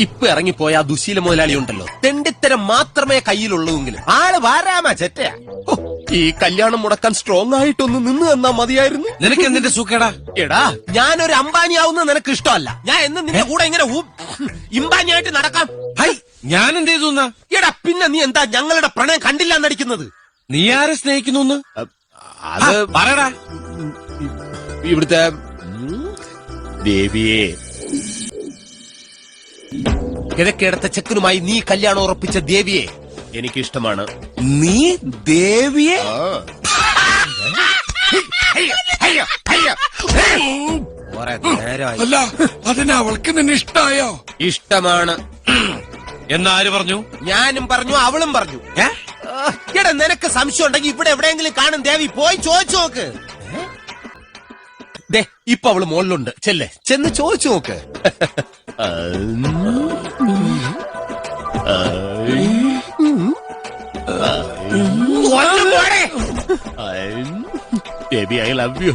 ഇപ്പൊ ഇറങ്ങിപ്പോയ ആ ദുശീല മുതലാളി ഉണ്ടല്ലോ, തെണ്ടിത്തരം മാത്രമേ കയ്യിലുള്ളൂവെങ്കിലും ആള് വാരാമാ ചെറ്റയാ. ഹോ, ഈ കല്യാണം മുടക്കാൻ സ്ട്രോങ് ആയിട്ടൊന്ന് നിന്ന് തന്നാ മതിയായിരുന്നു. നിനക്ക് എന്തിന്റെ സുഖേടാ? എടാ, ഞാനൊരു അംബാനി ആവുന്നത് നിനക്ക് ഇഷ്ടമല്ല. ഞാൻ എന്നും നിന്റെ കൂടെ ഇങ്ങനെ ഇമ്പാനിയായിട്ട് നടക്കാം. ഹൈ, ഞാൻ എന്ത് ചെയ്തു? എടാ, പിന്നെ നീ എന്താ ഞങ്ങളുടെ പ്രണയം കണ്ടില്ല എന്നടിക്കുന്നത്? നീ ആരെ സ്നേഹിക്കുന്നു? അത് പറയടാ. ഇവിടുത്തെ ദേവിയെ, കിഴക്കേടത്തെ ചെക്കനുമായി നീ കല്യാണം ഉറപ്പിച്ച ദേവിയെ എനിക്കിഷ്ടമാണ്. നീ ദേവിയെ? അല്ല, അതിന് അവൾക്ക് നിന്നെ ഇഷ്ടായോ? ഇഷ്ടമാണ് എന്നാര് പറഞ്ഞു? ഞാനും പറഞ്ഞു, അവളും പറഞ്ഞു. എടാ, നിനക്ക് സംശയം ഉണ്ടെങ്കിൽ ഇവിടെ എവിടെയെങ്കിലും കാണും ദേവി, പോയി ചോദിച്ചു നോക്ക്. ദേ, ഇപ്പൊ അവള് മുകളിലുണ്ട്. ചെന്ന് ചോദിച്ചു നോക്ക്. ദേവി, ഐ ലവ് യു.